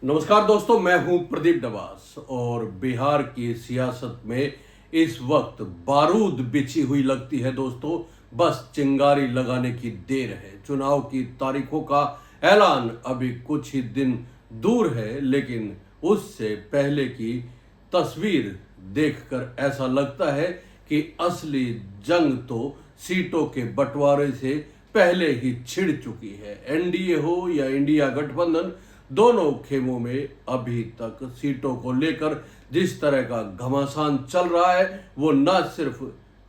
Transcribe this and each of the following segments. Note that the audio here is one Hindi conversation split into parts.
नमस्कार दोस्तों, मैं हूं प्रदीप डबास और बिहार की सियासत में इस वक्त बारूद बिछी हुई लगती है दोस्तों। बस चिंगारी लगाने की देर है। चुनाव की तारीखों का ऐलान अभी कुछ ही दिन दूर है, लेकिन उससे पहले की तस्वीर देखकर ऐसा लगता है कि असली जंग तो सीटों के बंटवारे से पहले ही छिड़ चुकी है। एनडीए हो या इंडिया गठबंधन, दोनों खेमों में अभी तक सीटों को लेकर जिस तरह का घमासान चल रहा है, वो न सिर्फ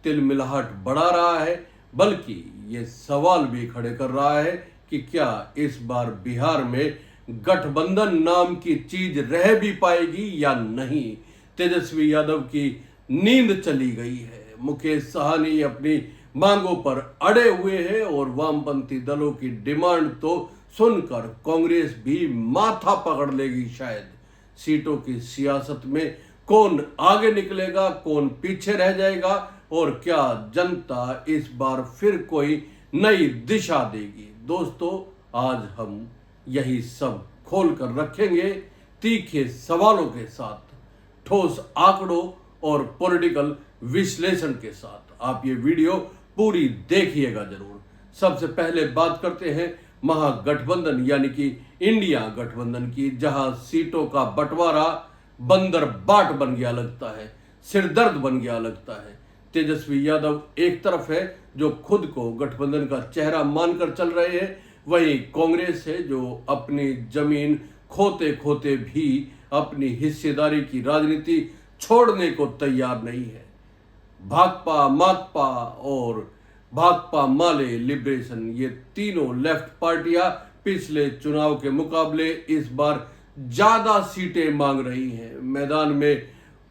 तिलमिलाहट बढ़ा रहा है, बल्कि ये सवाल भी खड़े कर रहा है कि क्या इस बार बिहार में गठबंधन नाम की चीज रह भी पाएगी या नहीं। तेजस्वी यादव की नींद चली गई है। मुकेश साहनी अपनी मांगों पर अड़े हुए हैं और वामपंथी दलों की डिमांड तो सुनकर कांग्रेस भी माथा पकड़ लेगी शायद। सीटों की सियासत में कौन आगे निकलेगा, कौन पीछे रह जाएगा और क्या जनता इस बार फिर कोई नई दिशा देगी। दोस्तों, आज हम यही सब खोल कर रखेंगे, तीखे सवालों के साथ, ठोस आंकड़ों और पॉलिटिकल विश्लेषण के साथ। आप ये वीडियो पूरी देखिएगा जरूर। सबसे पहले बात करते हैं महागठबंधन यानी कि इंडिया गठबंधन की, जहां सीटों का बंटवारा बंदर बाट बन गया लगता है, सिरदर्द बन गया लगता है। तेजस्वी यादव एक तरफ है जो खुद को गठबंधन का चेहरा मानकर चल रहे हैं, वहीं कांग्रेस है जो अपनी जमीन खोते खोते भी अपनी हिस्सेदारी की राजनीति छोड़ने को तैयार नहीं है। भाकपा, माकपा और भाकपा माले लिबरेशन, ये तीनों लेफ्ट पार्टियां पिछले चुनाव के मुकाबले इस बार ज्यादा सीटें मांग रही हैं। मैदान में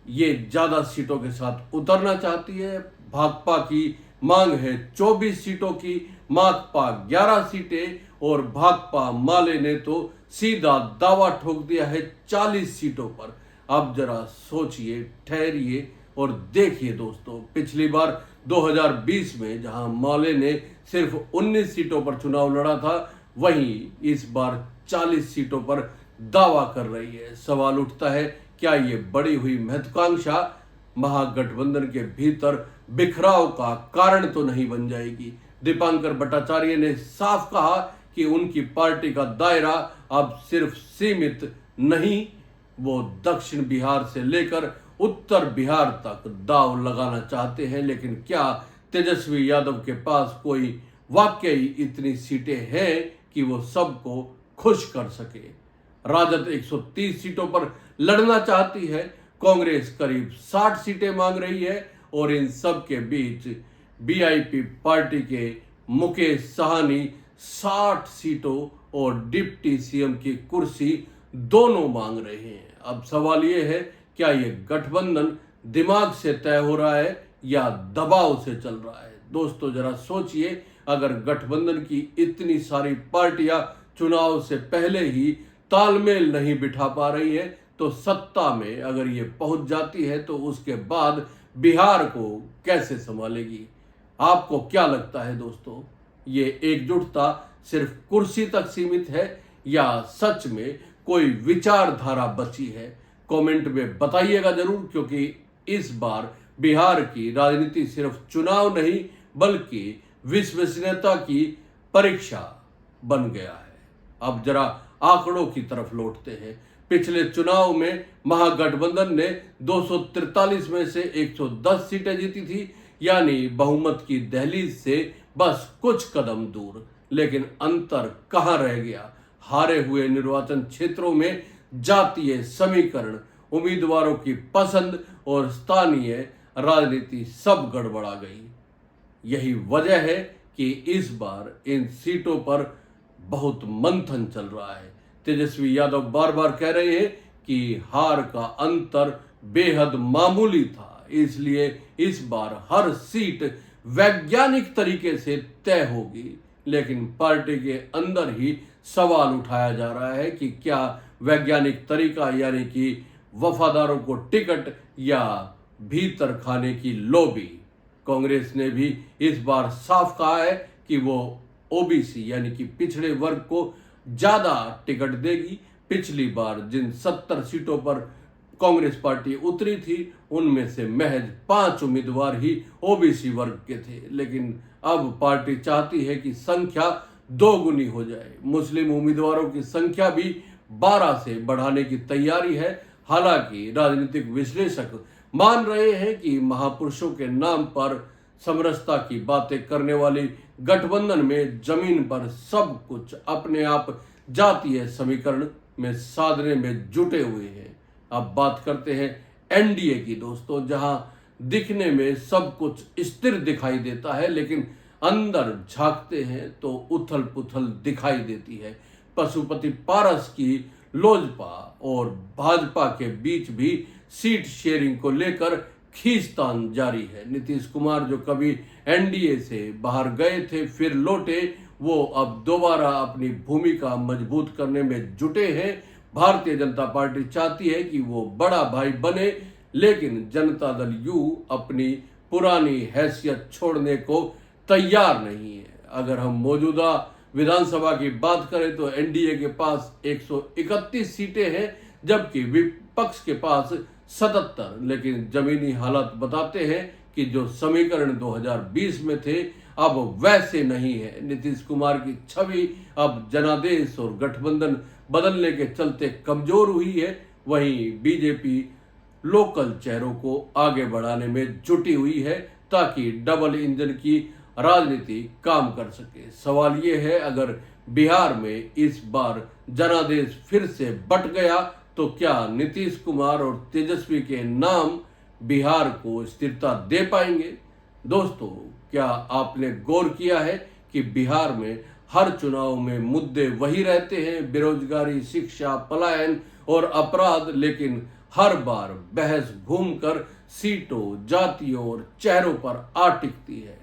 ये ज्यादा सीटों के साथ उतरना चाहती है। भाकपा की मांग है 24 सीटों की, माकपा 11 सीटें और भाकपा माले ने तो सीधा दावा ठोक दिया है 40 सीटों पर। अब जरा सोचिए, ठहरिए और देखिए दोस्तों, पिछली बार 2020 में जहां माले ने सिर्फ 19 सीटों पर चुनाव लड़ा था, वहीं इस बार 40 सीटों पर दावा कर रही है। सवाल उठता है, क्या ये बढ़ी हुई महत्वाकांक्षा महागठबंधन के भीतर बिखराव का कारण तो नहीं बन जाएगी। दीपांकर भट्टाचार्य ने साफ कहा कि उनकी पार्टी का दायरा अब सिर्फ सीमित नहीं, वो दक्षिण बिहार से लेकर उत्तर बिहार तक दांव लगाना चाहते हैं। लेकिन क्या तेजस्वी यादव के पास कोई वाकई इतनी सीटें हैं कि वो सबको खुश कर सके। राजद 130 सीटों पर लड़ना चाहती है, कांग्रेस करीब 60 सीटें मांग रही है और इन सब के बीच बीआईपी पार्टी के मुकेश साहनी 60 सीटों और डिप्टी सीएम की कुर्सी दोनों मांग रहे हैं। अब सवाल यह है, क्या ये गठबंधन दिमाग से तय हो रहा है या दबाव से चल रहा है। दोस्तों, जरा सोचिए, अगर गठबंधन की इतनी सारी पार्टियां चुनाव से पहले ही तालमेल नहीं बिठा पा रही है, तो सत्ता में अगर ये पहुंच जाती है तो उसके बाद बिहार को कैसे संभालेगी। आपको क्या लगता है दोस्तों, ये एकजुटता सिर्फ कुर्सी तक सीमित है या सच में कोई विचारधारा बची है। कमेंट में बताइएगा जरूर, क्योंकि इस बार बिहार की राजनीति सिर्फ चुनाव नहीं बल्कि विश्वसनीयता की परीक्षा बन गया है। अब जरा आंकड़ों की तरफ लौटते हैं। पिछले चुनाव में महागठबंधन ने 243 में से 110 सीटें जीती थी, यानी बहुमत की दहलीज से बस कुछ कदम दूर। लेकिन अंतर कहां रह गया। हारे हुए निर्वाचन क्षेत्रों में जातीय समीकरण, उम्मीदवारों की पसंद और स्थानीय राजनीति सब गड़बड़ा गई। यही वजह है कि इस बार इन सीटों पर बहुत मंथन चल रहा है। तेजस्वी यादव बार बार कह रहे हैं कि हार का अंतर बेहद मामूली था, इसलिए इस बार हर सीट वैज्ञानिक तरीके से तय होगी। लेकिन पार्टी के अंदर ही सवाल उठाया जा रहा है कि क्या वैज्ञानिक तरीका यानी कि वफादारों को टिकट या भीतर खाने की लॉबी। कांग्रेस ने भी इस बार साफ कहा है कि वो ओबीसी यानी कि पिछड़े वर्ग को ज्यादा टिकट देगी। पिछली बार जिन 70 सीटों पर कांग्रेस पार्टी उतरी थी उनमें से महज 5 उम्मीदवार ही ओबीसी वर्ग के थे, लेकिन अब पार्टी चाहती है कि संख्या दोगुनी हो जाए। मुस्लिम उम्मीदवारों की संख्या भी 12 से बढ़ाने की तैयारी है। हालांकि राजनीतिक विश्लेषक मान रहे हैं कि महापुरुषों के नाम पर समरसता की बातें करने वाली गठबंधन में जमीन पर सब कुछ अपने आप जातीय समीकरण में साधने में जुटे हुए हैं। अब बात करते हैं एनडीए की दोस्तों, जहां दिखने में सब कुछ स्थिर दिखाई देता है, लेकिन अंदर झांकते हैं तो उथल पुथल दिखाई देती है। पशुपति पारस की लोजपा और भाजपा के बीच भी सीट शेयरिंग को लेकर खींचतान जारी है। नीतीश कुमार जो कभी एनडीए से बाहर गए थे फिर लौटे, वो अब दोबारा अपनी भूमिका मजबूत करने में जुटे हैं। भारतीय जनता पार्टी चाहती है कि वो बड़ा भाई बने, लेकिन जनता दल यू अपनी पुरानी हैसियत छोड़ने को तैयार नहीं है। अगर हम मौजूदा विधानसभा की बात करें तो एनडीए के पास 131 सीटें हैं, जबकि विपक्ष के पास 77। लेकिन जमीनी हालात बताते हैं कि जो समीकरण 2020 में थे अब वैसे नहीं है। नीतीश कुमार की छवि अब जनादेश और गठबंधन बदलने के चलते कमजोर हुई है। वहीं बीजेपी लोकल चेहरों को आगे बढ़ाने में जुटी हुई है ताकि डबल इंजन की राजनीति काम कर सके। सवाल ये है, अगर बिहार में इस बार जनादेश फिर से बट गया तो क्या नीतीश कुमार और तेजस्वी के नाम बिहार को स्थिरता दे पाएंगे? दोस्तों, क्या आपने गौर किया है कि बिहार में हर चुनाव में मुद्दे वही रहते हैं, बेरोजगारी, शिक्षा, पलायन और अपराध, लेकिन हर बार बहस घूमकर सीटों, जातियों और चेहरों पर आ टिकती है।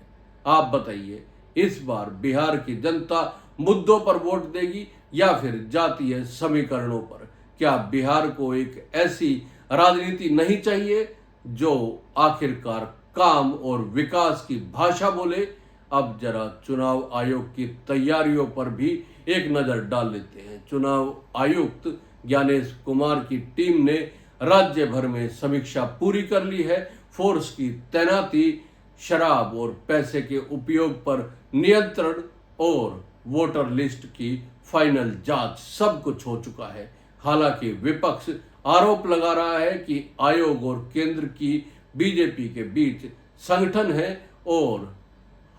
आप बताइए, इस बार बिहार की जनता मुद्दों पर वोट देगी या फिर जातीय समीकरणों पर? क्या बिहार को एक ऐसी राजनीति नहीं चाहिए जो आखिरकार काम और विकास की भाषा बोले? अब जरा चुनाव आयोग की तैयारियों पर भी एक नजर डाल लेते हैं। चुनाव आयुक्त ज्ञानेश कुमार की टीम ने राज्य भर में समीक्षा पूरी कर ली है। फोर्स की तैनाती, शराब और पैसे के उपयोग पर नियंत्रण और वोटर लिस्ट की फाइनल जांच, सब कुछ हो चुका है। हालांकि विपक्ष आरोप लगा रहा है कि आयोग और केंद्र की बीजेपी के बीच संगठन है और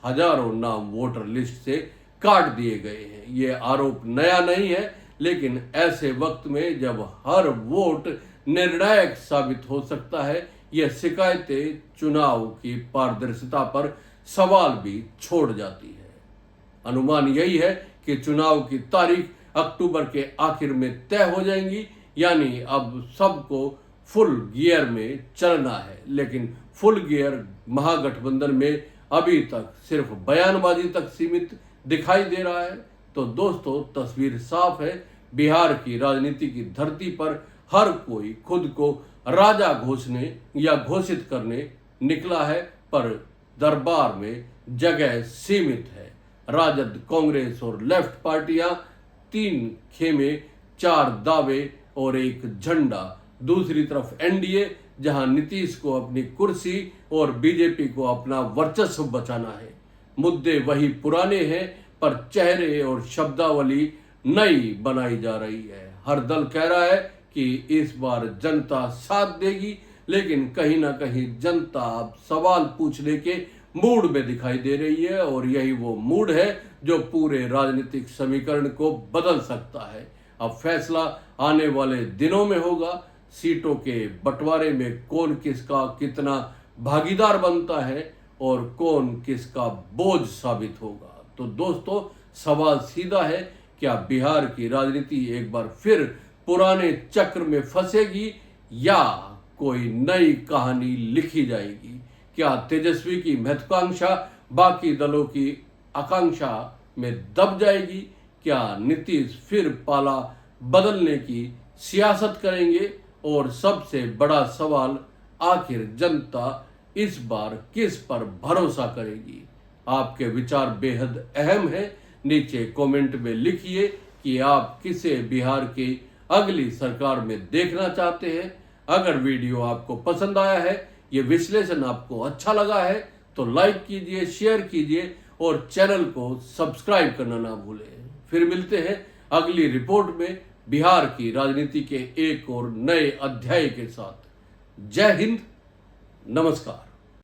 हजारों नाम वोटर लिस्ट से काट दिए गए हैं। ये आरोप नया नहीं है, लेकिन ऐसे वक्त में जब हर वोट निर्णायक साबित हो सकता है, यह शिकायतें चुनाव की पारदर्शिता पर सवाल भी छोड़ जाती है। अनुमान यही है कि चुनाव की तारीख अक्टूबर के आखिर में तय हो जाएंगी, यानी अब सबको फुल गियर में चलना है। लेकिन फुल गियर महागठबंधन में अभी तक सिर्फ बयानबाजी तक सीमित दिखाई दे रहा है। तो दोस्तों, तस्वीर साफ है, बिहार की राजनीति की धरती पर हर कोई खुद को राजा घोषणे या घोषित करने निकला है, पर दरबार में जगह सीमित है। राजद, कांग्रेस और लेफ्ट पार्टियां 3 खेमे, 4 दावे और एक झंडा। दूसरी तरफ एनडीए, जहां नीतीश को अपनी कुर्सी और बीजेपी को अपना वर्चस्व बचाना है। मुद्दे वही पुराने हैं, पर चेहरे और शब्दावली नई बनाई जा रही है। हर दल कह रहा है कि इस बार जनता साथ देगी, लेकिन कहीं ना कहीं जनता अब सवाल पूछने के मूड में दिखाई दे रही है, और यही वो मूड है जो पूरे राजनीतिक समीकरण को बदल सकता है। अब फैसला आने वाले दिनों में होगा। सीटों के बंटवारे में कौन किसका कितना भागीदार बनता है और कौन किसका बोझ साबित होगा। तो दोस्तों, सवाल सीधा है, क्या बिहार की राजनीति एक बार फिर पुराने चक्र में फंसेगी या कोई नई कहानी लिखी जाएगी? क्या तेजस्वी की महत्वाकांक्षा बाकी दलों की आकांक्षा में दब जाएगी? क्या नीतीश फिर पाला बदलने की सियासत करेंगे? और सबसे बड़ा सवाल, आखिर जनता इस बार किस पर भरोसा करेगी? आपके विचार बेहद अहम है। नीचे कमेंट में लिखिए कि आप किसे बिहार की अगली सरकार में देखना चाहते हैं। अगर वीडियो आपको पसंद आया है, ये विश्लेषण आपको अच्छा लगा है तो लाइक कीजिए, शेयर कीजिए और चैनल को सब्सक्राइब करना ना भूलें। फिर मिलते हैं अगली रिपोर्ट में बिहार की राजनीति के एक और नए अध्याय के साथ। जय हिंद, नमस्कार।